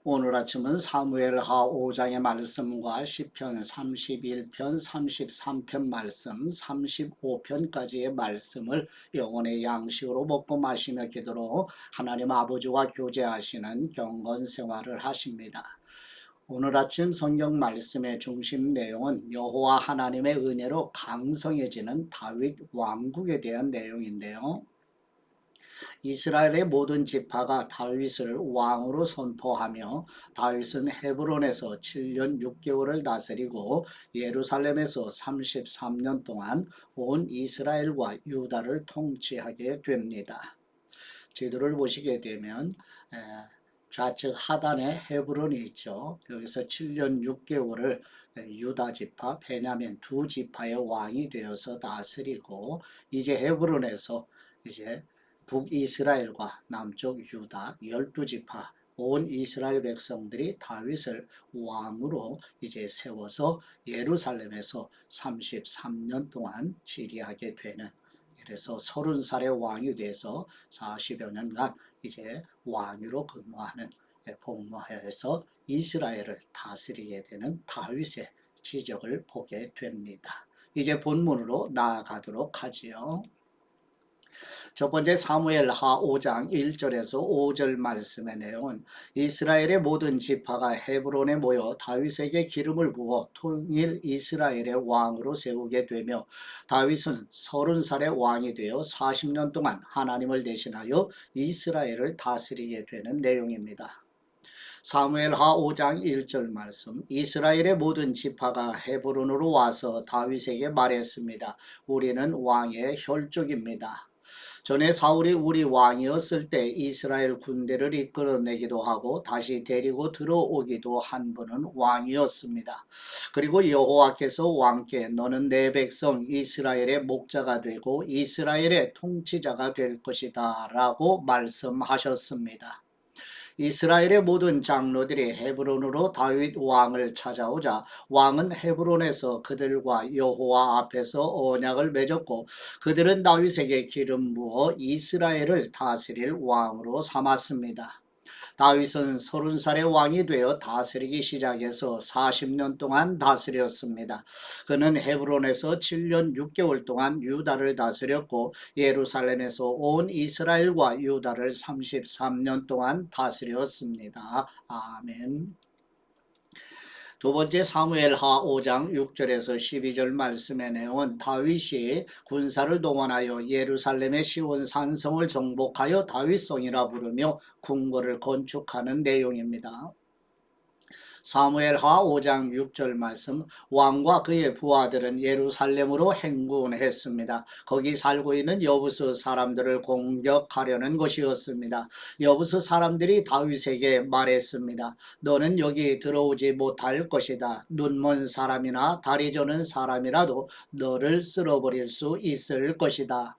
오늘 아침은 사무엘하 5장의 말씀과 시편 31편, 33편 말씀, 35편까지의 말씀을 영혼의 양식으로 먹고 마시며 기도로 하나님 아버지와 교제하시는 경건 생활을 하십니다. 오늘 아침 성경 말씀의 중심 내용은 여호와 하나님의 은혜로 강성해지는 다윗 왕국에 대한 내용인데요. 이스라엘의 모든 지파가 다윗을 왕으로 선포하며 다윗은 헤브론에서 7년 6개월을 다스리고 예루살렘에서 33년 동안 온 이스라엘과 유다를 통치하게 됩니다. 지도를 보시게 되면 좌측 하단에 헤브론이 있죠. 여기서 7년 6개월을 유다 지파, 베냐민 두 지파의 왕이 되어서 다스리고 이제 헤브론에서 이제 북이스라엘과 남쪽 유다 12지파 온 이스라엘 백성들이 다윗을 왕으로 이제 세워서 예루살렘에서 33년 동안 지리하게 되는, 그래서 30살의 왕이 돼서 40여 년간 이제 왕위로 근무하는, 복무하여서 이스라엘을 다스리게 되는 다윗의 지적을 보게 됩니다. 이제 본문으로 나아가도록 하지요. 첫 번째 사무엘하 5장 1절에서 5절 말씀의 내용은 이스라엘의 모든 지파가 헤브론에 모여 다윗에게 기름을 부어 통일 이스라엘의 왕으로 세우게 되며 다윗은 30살의 왕이 되어 40년 동안 하나님을 대신하여 이스라엘을 다스리게 되는 내용입니다. 사무엘하 5장 1절 말씀, 이스라엘의 모든 지파가 헤브론으로 와서 다윗에게 말했습니다. 우리는 왕의 혈족입니다. 전에 사울이 우리 왕이었을 때 이스라엘 군대를 이끌어내기도 하고 다시 데리고 들어오기도 한 분은 왕이었습니다. 그리고 여호와께서 왕께 너는 내 백성 이스라엘의 목자가 되고 이스라엘의 통치자가 될 것이다 라고 말씀하셨습니다. 이스라엘의 모든 장로들이 헤브론으로 다윗 왕을 찾아오자 왕은 헤브론에서 그들과 여호와 앞에서 언약을 맺었고 그들은 다윗에게 기름 부어 이스라엘을 다스릴 왕으로 삼았습니다. 다윗은 30살의 왕이 되어 다스리기 시작해서 40년 동안 다스렸습니다. 그는 헤브론에서 7년 6개월 동안 유다를 다스렸고 예루살렘에서 온 이스라엘과 유다를 33년 동안 다스렸습니다. 아멘. 두 번째 사무엘하 5장 6절에서 12절 말씀의 내용은 다윗이 군사를 동원하여 예루살렘의 시온 산성을 정복하여 다윗성이라 부르며 궁궐을 건축하는 내용입니다. 사무엘하 5장 6절 말씀, 왕과 그의 부하들은 예루살렘으로 행군했습니다. 거기 살고 있는 여부스 사람들을 공격하려는 것이었습니다. 여부스 사람들이 다윗에게 말했습니다. 너는 여기 들어오지 못할 것이다. 눈먼 사람이나 다리 저는 사람이라도 너를 쓸어버릴 수 있을 것이다.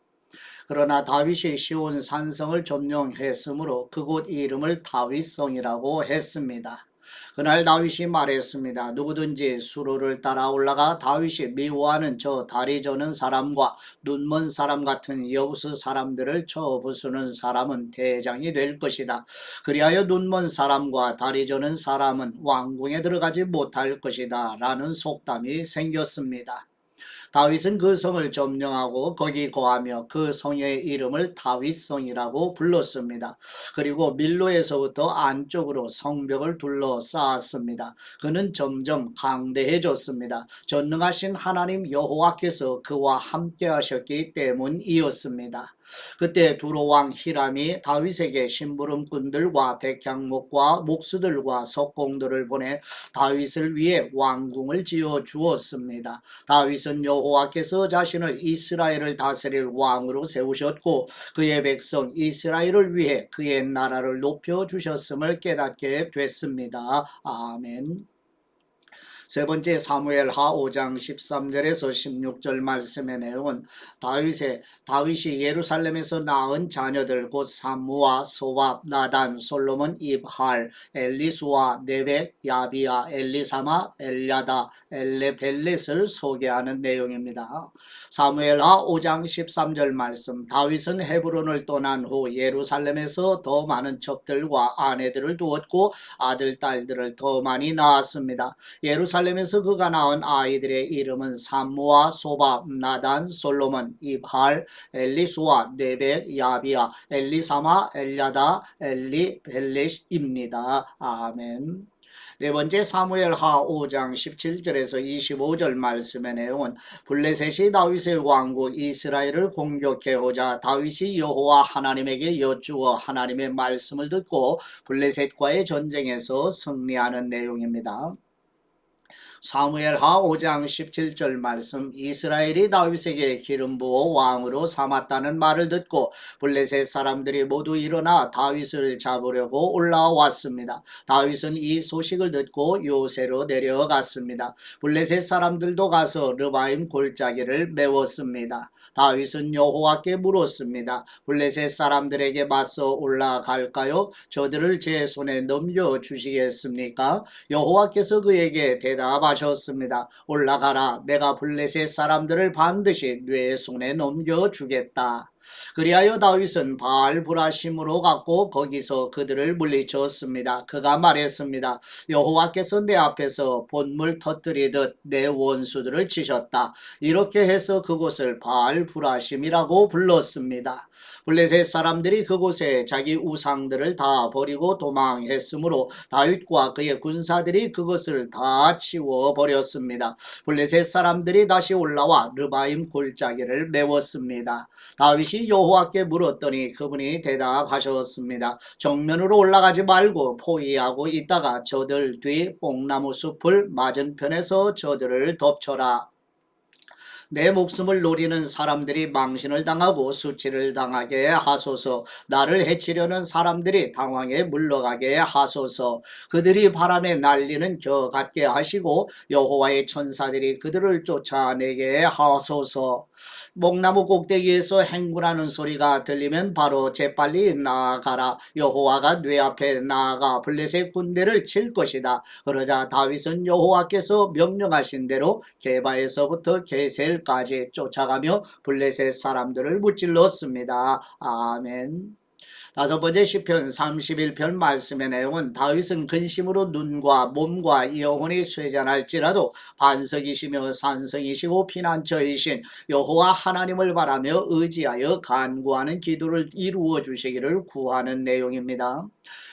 그러나 다윗이 시온 산성을 점령했으므로 그곳 이름을 다윗성이라고 했습니다. 그날 다윗이 말했습니다. 누구든지 수로를 따라 올라가 다윗이 미워하는 저 다리 저는 사람과 눈먼 사람 같은 여부스 사람들을 쳐 부수는 사람은 대장이 될 것이다. 그리하여 눈먼 사람과 다리 저는 사람은 왕궁에 들어가지 못할 것이다 라는 속담이 생겼습니다. 다윗은 그 성을 점령하고 거기 거하며 그 성의 이름을 다윗성이라고 불렀습니다. 그리고 밀로에서부터 안쪽으로 성벽을 둘러싸았습니다. 그는 점점 강대해졌습니다. 전능하신 하나님 여호와께서 그와 함께 하셨기 때문이었습니다. 그때 두로왕 히람이 다윗에게 심부름꾼들과 백향목과 목수들과 석공들을 보내 다윗을 위해 왕궁을 지어 주었습니다. 다윗은 여호와께서 자신을 이스라엘을 다스릴 왕으로 세우셨고 그의 백성 이스라엘을 위해 그의 나라를 높여 주셨음을 깨닫게 됐습니다. 아멘. 세 번째 사무엘하 5장 13절에서 16절 말씀의 내용은 다윗이 예루살렘에서 낳은 자녀들 곧 삼무와 소밥, 나단, 솔로몬, 입할, 엘리수와 네벡, 야비야, 엘리사마, 엘야다, 엘레벨렛을 소개하는 내용입니다. 사무엘하 5장 13절 말씀, 다윗은 헤브론을 떠난 후 예루살렘에서 더 많은 첩들과 아내들을 두었고 아들, 딸들을 더 많이 낳았습니다. 예루살렘에서 그가 낳은 아이들의 이름은 삼무와 소밥, 나단, 솔로몬, 입할, 엘리수와 네벡, 야비야, 엘리사마, 엘야다, 엘리벨렛입니다. 아멘. 네 번째 사무엘하 5장 17절에서 25절 말씀의 내용은 블레셋이 다윗의 왕국 이스라엘을 공격해오자 다윗이 여호와 하나님에게 여쭈어 하나님의 말씀을 듣고 블레셋과의 전쟁에서 승리하는 내용입니다. 사무엘하 5장 17절 말씀, 이스라엘이 다윗에게 기름 부어 왕으로 삼았다는 말을 듣고 블레셋 사람들이 모두 일어나 다윗을 잡으려고 올라왔습니다. 다윗은 이 소식을 듣고 요새로 내려갔습니다. 블레셋 사람들도 가서 르바임 골짜기를 메웠습니다. 다윗은 여호와께 물었습니다. 블레셋 사람들에게 맞서 올라갈까요? 저들을 제 손에 넘겨주시겠습니까? 여호와께서 그에게 대답하셨습니다. 올라가라. 내가 블레셋 사람들을 반드시 네 손에 넘겨주겠다. 그리하여 다윗은 바알브라심으로 갔고 거기서 그들을 물리쳤습니다. 그가 말했습니다. 여호와께서 내 앞에서 본물 터뜨리듯 내 원수들을 치셨다. 이렇게 해서 그곳을 바알브라심이라고 불렀습니다. 블레셋 사람들이 그곳에 자기 우상들을 다 버리고 도망했으므로 다윗과 그의 군사들이 그것을 다 치워버렸습니다. 블레셋 사람들이 다시 올라와 르바임 골짜기를 메웠습니다. 다윗이 여호와께 물었더니 그분이 대답하셨습니다. 정면으로 올라가지 말고 포위하고 있다가 저들 뒤 뽕나무 숲을 맞은편에서 저들을 덮쳐라. 내 목숨을 노리는 사람들이 망신을 당하고 수치를 당하게 하소서. 나를 해치려는 사람들이 당황에 물러가게 하소서. 그들이 바람에 날리는 겨 같게 하시고 여호와의 천사들이 그들을 쫓아내게 하소서. 목나무 꼭대기에서 행군하는 소리가 들리면 바로 재빨리 나아가라. 여호와가 뇌 앞에 나아가 블레셋 군대를 칠 것이다. 그러자 다윗은 여호와께서 명령하신 대로 게바에서부터 게셀 까지 쫓아가며 블레셋 사람들을 무찔렀습니다. 아멘. 다섯 번째 시편 31편 말씀의 내용은 다윗은 근심으로 눈과 몸과 영혼이 쇠잔할지라도 반석이시며 산성이시고 피난처이신 여호와 하나님을 바라며 의지하여 간구하는 기도를 이루어 주시기를 구하는 내용입니다.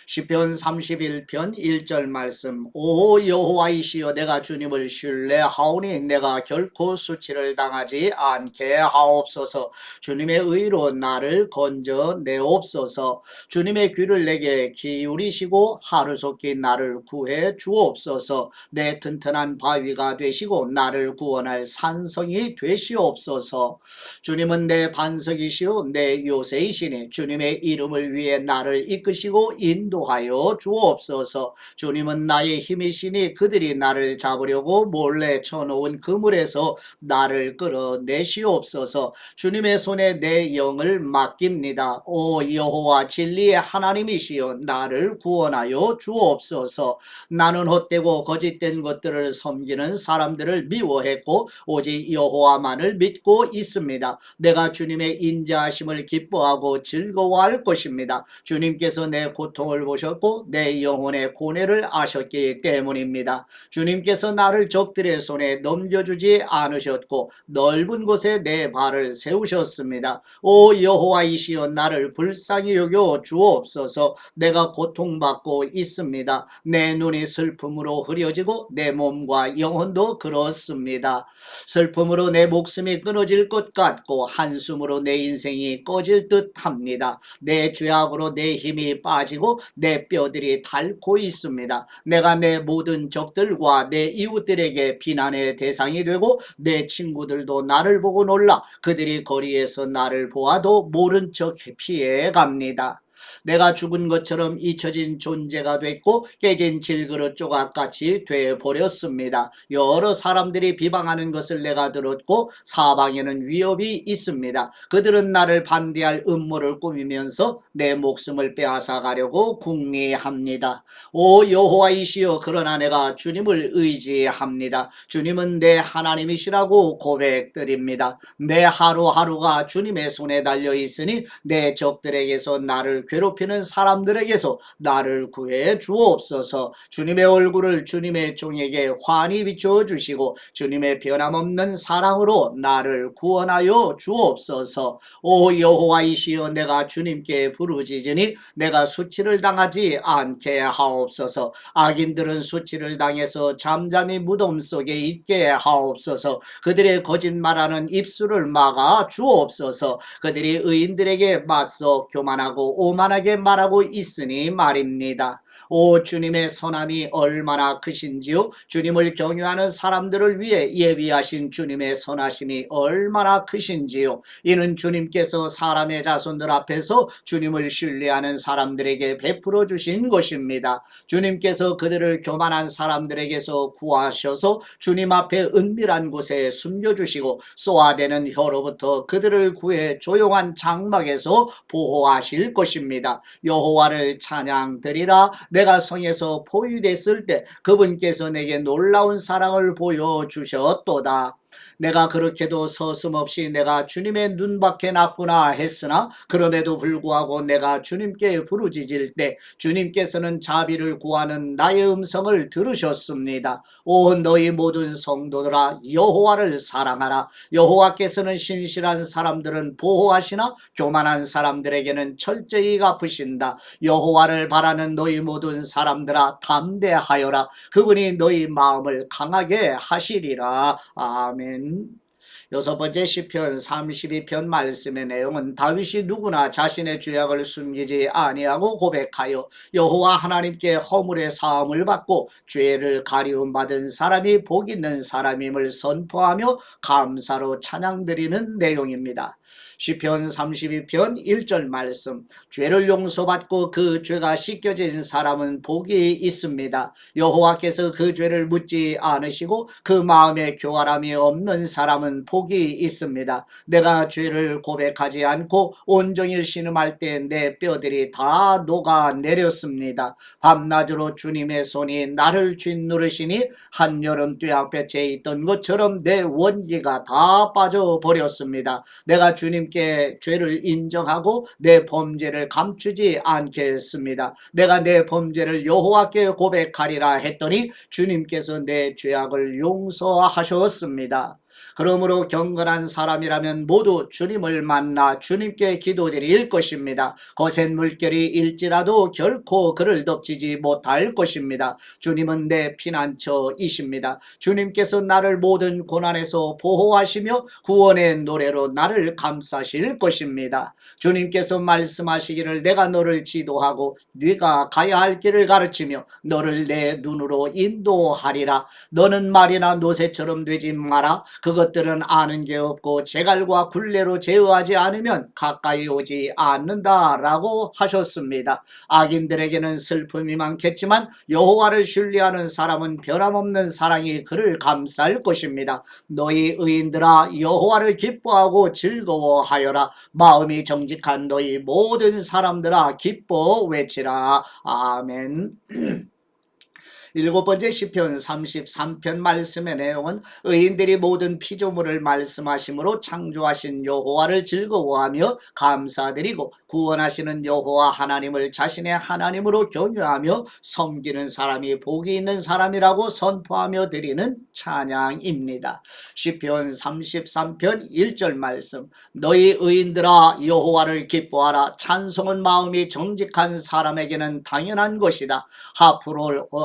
시편 31편 1절 말씀, 오 여호와이시여 내가 주님을 신뢰하오니 내가 결코 수치를 당하지 않게 하옵소서. 주님의 의로 나를 건져내옵소서. 주님의 귀를 내게 기울이시고 하루속히 나를 구해 주옵소서. 내 튼튼한 바위가 되시고 나를 구원할 산성이 되시옵소서. 주님은 내 반석이시오 내 요새이시니 주님의 이름을 위해 나를 이끄시고 인도하여 주옵소서. 주님은 나의 힘이시니 그들이 나를 잡으려고 몰래 쳐놓은 그물에서 나를 끌어내시옵소서. 주님의 손에 내 영을 맡깁니다. 오 여호와 진리의 하나님이시여 나를 구원하여 주옵소서. 나는 헛되고 거짓된 것들을 섬기는 사람들을 미워했고 오직 여호와만을 믿고 있습니다. 내가 주님의 인자하심을 기뻐하고 즐거워할 것입니다. 주님께서 내 고통을 보셨고 내 영혼의 고뇌를 아셨기 때문입니다. 주님께서 나를 적들의 손에 넘겨주지 않으셨고 넓은 곳에 내 발을 세우셨습니다. 오 여호와이시여 나를 불쌍히 여겨 주옵소서. 내가 고통받고 있습니다. 내 눈이 슬픔으로 흐려지고 내 몸과 영혼도 그렇습니다. 슬픔으로 내 목숨이 끊어질 것 같고 한숨으로 내 인생이 꺼질 듯 합니다. 내 죄악으로 내 힘이 빠지고 내 뼈들이 닳고 있습니다. 내가 내 모든 적들과 내 이웃들에게 비난의 대상이 되고 내 친구들도 나를 보고 놀라 그들이 거리에서 나를 보아도 모른 척 피해 갑니다. 내가 죽은 것처럼 잊혀진 존재가 됐고 깨진 질그릇 조각같이 되어버렸습니다. 여러 사람들이 비방하는 것을 내가 들었고 사방에는 위협이 있습니다. 그들은 나를 반대할 음모를 꾸미면서 내 목숨을 빼앗아가려고 궁리합니다. 오 여호와이시여, 그러나 내가 주님을 의지합니다. 주님은 내 하나님이시라고 고백드립니다. 내 하루하루가 주님의 손에 달려 있으니 내 적들에게서 나를 괴롭히는 사람들에게서 나를 구해 주옵소서. 주님의 얼굴을 주님의 종에게 환히 비춰 주시고 주님의 변함없는 사랑으로 나를 구원하여 주옵소서. 오 여호와이시여, 내가 주님께 부르짖으니 내가 수치를 당하지 않게 하옵소서. 악인들은 수치를 당해서 잠잠히 무덤 속에 있게 하옵소서. 그들의 거짓말하는 입술을 막아 주옵소서. 그들이 의인들에게 맞서 교만하고 오만하게 말하고 있으니 말입니다. 오 주님의 선함이 얼마나 크신지요. 주님을 경외하는 사람들을 위해 예비하신 주님의 선하심이 얼마나 크신지요. 이는 주님께서 사람의 자손들 앞에서 주님을 신뢰하는 사람들에게 베풀어 주신 것입니다. 주님께서 그들을 교만한 사람들에게서 구하셔서 주님 앞에 은밀한 곳에 숨겨주시고 쏘아대는 혀로부터 그들을 구해 조용한 장막에서 보호하실 것입니다. 여호와를 찬양드리라. 내가 성에서 포위됐을 때 그분께서 내게 놀라운 사랑을 보여주셨도다. 내가 그렇게도 서슴없이 내가 주님의 눈밖에 났구나 했으나 그럼에도 불구하고 내가 주님께 부르짖을 때 주님께서는 자비를 구하는 나의 음성을 들으셨습니다. 오 너희 모든 성도들아, 여호와를 사랑하라. 여호와께서는 신실한 사람들은 보호하시나 교만한 사람들에게는 철저히 갚으신다. 여호와를 바라는 너희 모든 사람들아, 담대하여라. 그분이 너희 마음을 강하게 하시리라. 아멘. 여섯 번째 시편 32편 말씀의 내용은 다윗이 누구나 자신의 죄악을 숨기지 아니하고 고백하여 여호와 하나님께 허물의 사함을 받고 죄를 가리움 받은 사람이 복 있는 사람임을 선포하며 감사로 찬양드리는 내용입니다. 시편 32편 1절 말씀, 죄를 용서받고 그 죄가 씻겨진 사람은 복이 있습니다. 여호와께서 그 죄를 묻지 않으시고 그 마음에 교활함이 없는 사람은 복이 있습니다. 내가 죄를 고백하지 않고 온종일 신음할 때 내 뼈들이 다 녹아내렸습니다. 밤낮으로 주님의 손이 나를 쥐누르시니 한여름 뙤약볕에 있던 것처럼 내 원기가 다 빠져버렸습니다. 내가 주님께 죄를 인정하고 내 범죄를 감추지 않겠습니다. 내가 내 범죄를 여호와께 고백하리라 했더니 주님께서 내 죄악을 용서하셨습니다. 그러므로 경건한 사람이라면 모두 주님을 만나 주님께 기도드릴 것입니다. 거센 물결이 일지라도 결코 그를 덮치지 못할 것입니다. 주님은 내 피난처이십니다. 주님께서 나를 모든 고난에서 보호하시며 구원의 노래로 나를 감싸실 것입니다. 주님께서 말씀하시기를 내가 너를 지도하고 네가 가야 할 길을 가르치며 너를 내 눈으로 인도하리라. 너는 말이나 노새처럼 되지 마라. 그것들은 아는 게 없고 제갈과 굴레로 제어하지 않으면 가까이 오지 않는다라고 하셨습니다. 악인들에게는 슬픔이 많겠지만 여호와를 신뢰하는 사람은 변함없는 사랑이 그를 감쌀 것입니다. 너희 의인들아, 여호와를 기뻐하고 즐거워하여라. 마음이 정직한 너희 모든 사람들아, 기뻐 외치라. 아멘. 일곱 번째 시편 33편 말씀의 내용은 의인들이 모든 피조물을 말씀하심으로 창조하신 여호와를 즐거워하며 감사드리고 구원하시는 여호와 하나님을 자신의 하나님으로 경외하며 섬기는 사람이 복이 있는 사람이라고 선포하며 드리는 찬양입니다. 시편 33편 1절 말씀, 너희 의인들아 여호와를 기뻐하라. 찬송은 마음이 정직한 사람에게는 당연한 것이다.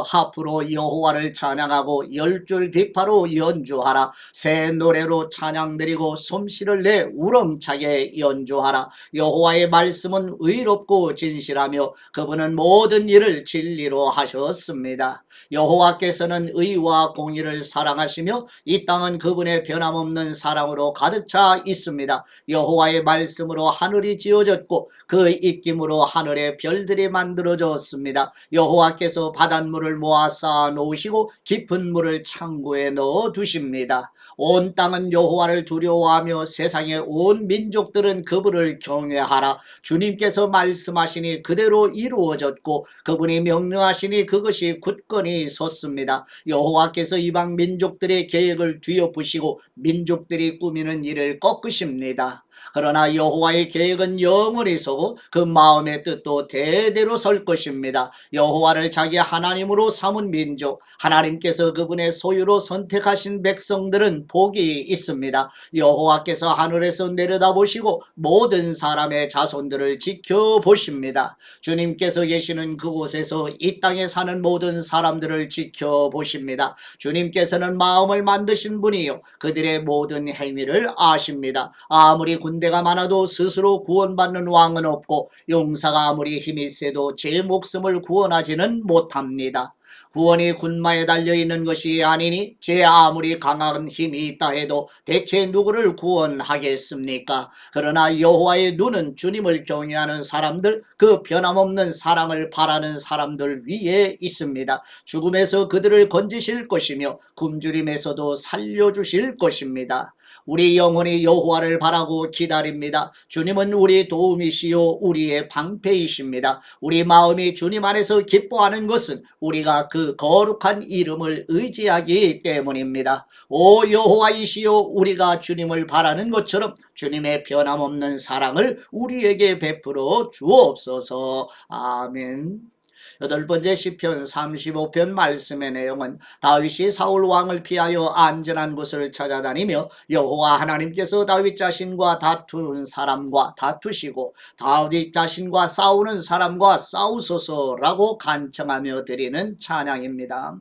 하프로 여호와를 찬양하고 열줄 비파로 연주하라. 새 노래로 찬양 드리고 솜씨를 내 우렁차게 연주하라. 여호와의 말씀은 의롭고 진실하며 그분은 모든 일을 진리로 하셨습니다. 여호와께서는 의와 공의를 사랑하시며 이 땅은 그분의 변함없는 사랑으로 가득 차 있습니다. 여호와의 말씀으로 하늘이 지어졌고 그 입김으로 하늘의 별들이 만들어졌습니다. 여호와께서 바닷물을 모아 쌓아 놓으시고 깊은 물을 창고에 넣어 두십니다. 온 땅은 여호와를 두려워하며 세상의 온 민족들은 그분을 경외하라. 주님께서 말씀하시니 그대로 이루어졌고 그분이 명령하시니 그것이 굳건히 섰습니다. 여호와께서 이방 민족들의 계획을 뒤엎으시고 민족들이 꾸미는 일을 꺾으십니다. 그러나 여호와의 계획은 영원히 서고 그 마음의 뜻도 대대로 설 것입니다. 여호와를 자기 하나님으로 삼은 민족, 하나님께서 그분의 소유로 선택하신 백성들은 복이 있습니다. 여호와께서 하늘에서 내려다보시고 모든 사람의 자손들을 지켜보십니다. 주님께서 계시는 그곳에서 이 땅에 사는 모든 사람들을 지켜보십니다. 주님께서는 마음을 만드신 분이요 그들의 모든 행위를 아십니다. 아무리 군대가 많아도 스스로 구원받는 왕은 없고 용사가 아무리 힘이 세도 제 목숨을 구원하지는 못합니다. 구원이 군마에 달려있는 것이 아니니 제 아무리 강한 힘이 있다 해도 대체 누구를 구원하겠습니까? 그러나 여호와의 눈은 주님을 경외하는 사람들, 그 변함없는 사랑을 바라는 사람들 위에 있습니다. 죽음에서 그들을 건지실 것이며 굶주림에서도 살려주실 것입니다. 우리 영혼이 여호와를 바라고 기다립니다. 주님은 우리 도움이시요 우리의 방패이십니다. 우리 마음이 주님 안에서 기뻐하는 것은 우리가 그 거룩한 이름을 의지하기 때문입니다. 오 여호와이시요 우리가 주님을 바라는 것처럼 주님의 변함없는 사랑을 우리에게 베풀어 주옵소서. 아멘. 여덟 번째 시편 35편 말씀의 내용은 다윗이 사울 왕을 피하여 안전한 곳을 찾아다니며 여호와 하나님께서 다윗 자신과 다투는 사람과 다투시고 다윗 자신과 싸우는 사람과 싸우소서라고 간청하며 드리는 찬양입니다.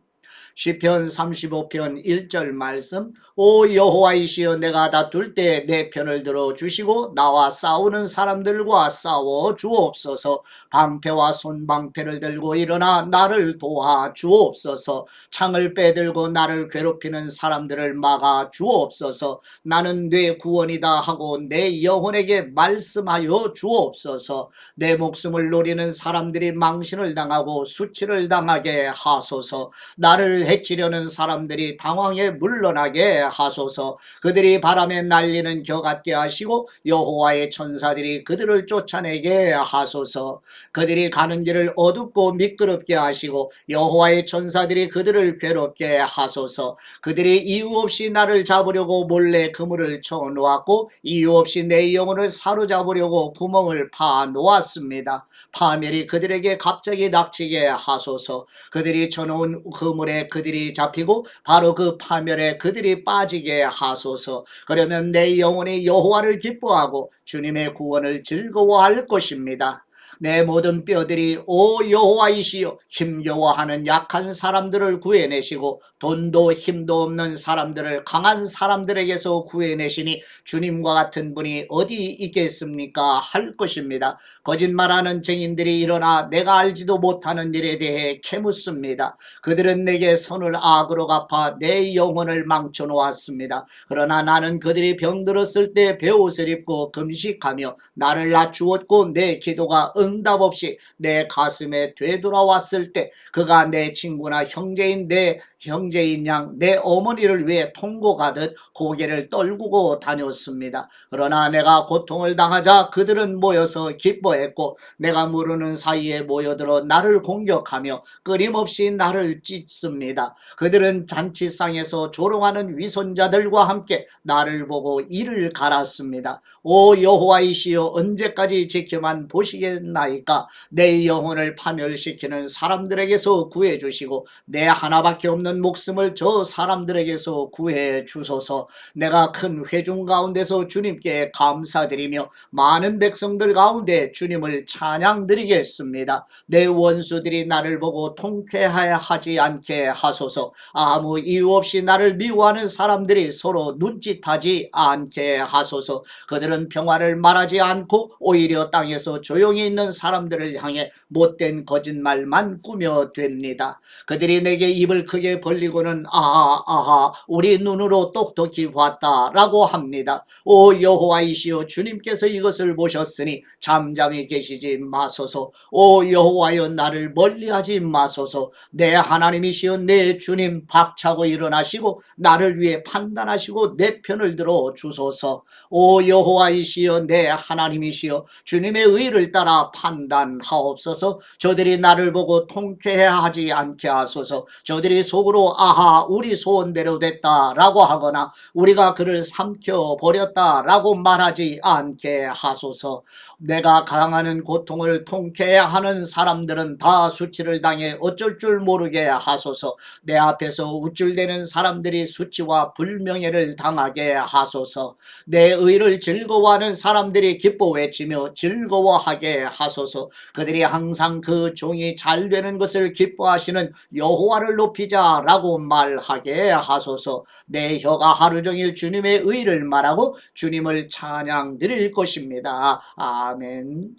시편 35편 1절 말씀 오 여호와이시여 내가 다툴 때 내 편을 들어주시고 나와 싸우는 사람들과 싸워 주옵소서. 방패와 손방패를 들고 일어나 나를 도와 주옵소서. 창을 빼들고 나를 괴롭히는 사람들을 막아 주옵소서. 나는 내 구원이다 하고 내 영혼에게 말씀하여 주옵소서. 내 목숨을 노리는 사람들이 망신을 당하고 수치를 당하게 하소서. 나를 해치려는 사람들이 당황해 물러나게 하소서. 그들이 바람에 날리는 겨 같게 하시고 여호와의 천사들이 그들을 쫓아내게 하소서. 그들이 가는 길을 어둡고 미끄럽게 하시고 여호와의 천사들이 그들을 괴롭게 하소서. 그들이 이유 없이 나를 잡으려고 몰래 그물을 쳐놓았고 이유 없이 내 영혼을 사로잡으려고 구멍을 파 놓았습니다. 파멸이 그들에게 갑자기 닥치게 하소서. 그들이 쳐놓은 그물에 그들이 잡히고 바로 그 파멸에 그들이 빠지게 하소서. 그러면 내 영혼이 여호와를 기뻐하고 주님의 구원을 즐거워할 것입니다. 내 모든 뼈들이 오 여호와이시여 힘겨워하는 약한 사람들을 구해내시고 돈도 힘도 없는 사람들을 강한 사람들에게서 구해내시니 주님과 같은 분이 어디 있겠습니까 할 것입니다. 거짓말하는 증인들이 일어나 내가 알지도 못하는 일에 대해 캐묻습니다. 그들은 내게 선을 악으로 갚아 내 영혼을 망쳐놓았습니다. 그러나 나는 그들이 병들었을 때 베옷을 입고 금식하며 나를 낮추었고 내 기도가 응답 없이 내 가슴에 되돌아왔을 때 그가 내 친구나 형제인 내 형제인 양 내 어머니를 위해 통곡하듯 고개를 떨구고 다녔습니다. 그러나 내가 고통을 당하자 그들은 모여서 기뻐했고 내가 모르는 사이에 모여들어 나를 공격하며 끊임없이 나를 찢습니다. 그들은 잔치상에서 조롱하는 위선자들과 함께 나를 보고 이를 갈았습니다. 오 여호와이시여 언제까지 지켜만 보시겠나이까. 하셨나이까? 내 영혼을 파멸시키는 사람들에게서 구해 주시고 내 하나밖에 없는 목숨을 저 사람들에게서 구해 주소서. 내가 큰 회중 가운데서 주님께 감사드리며 많은 백성들 가운데 주님을 찬양드리겠습니다. 내 원수들이 나를 보고 통쾌하지 않게 하소서. 아무 이유 없이 나를 미워하는 사람들이 서로 눈짓하지 않게 하소서. 그들은 평화를 말하지 않고 오히려 땅에서 조용히 있는 사람들을 향해 못된 거짓말만 꾸며댑니다. 그들이 내게 입을 크게 벌리고는 아하 아하 우리 눈으로 똑똑히 봤다라고 합니다. 오 여호와이시여, 주님께서 이것을 보셨으니 잠잠히 계시지 마소서. 오 여호와여, 나를 멀리하지 마소서. 내 하나님이시여, 내 주님 박차고 일어나시고 나를 위해 판단하시고 내 편을 들어 주소서. 오 여호와이시여, 내 하나님이시여, 주님의 의를 따라 판단하옵소서. 저들이 나를 보고 통쾌해하지 않게 하소서. 저들이 속으로 아하 우리 소원대로 됐다라고 하거나 우리가 그를 삼켜버렸다라고 말하지 않게 하소서. 내가 강하는 고통을 통쾌해하는 사람들은 다 수치를 당해 어쩔 줄 모르게 하소서. 내 앞에서 우쭐대는 사람들이 수치와 불명예를 당하게 하소서. 내 의를 즐거워하는 사람들이 기뻐 외치며 즐거워하게 하소서. 그들이 항상 그 종이 잘 되는 것을 기뻐하시는 여호와를 높이자라고 말하게 하소서. 내 혀가 하루 종일 주님의 의를 말하고 주님을 찬양 드릴 것입니다. 아멘.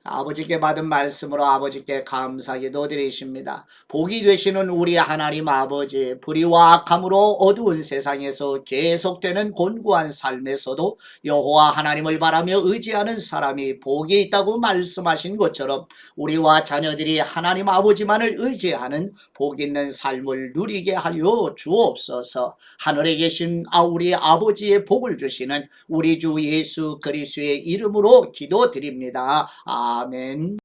아버지께 받은 말씀으로 아버지께 감사기도 드리십니다. 복이 되시는 우리 하나님 아버지, 불의와 악함으로 어두운 세상에서 계속되는 곤고한 삶에서도 여호와 하나님을 바라며 의지하는 사람이 복이 있다고 말씀하신 것처럼 우리와 자녀들이 하나님 아버지만을 의지하는 복 있는 삶을 누리게 하여 주옵소서. 하늘에 계신 우리 아버지의 복을 주시는 우리 주 예수 그리스도의 이름으로 기도드립니다. 아멘.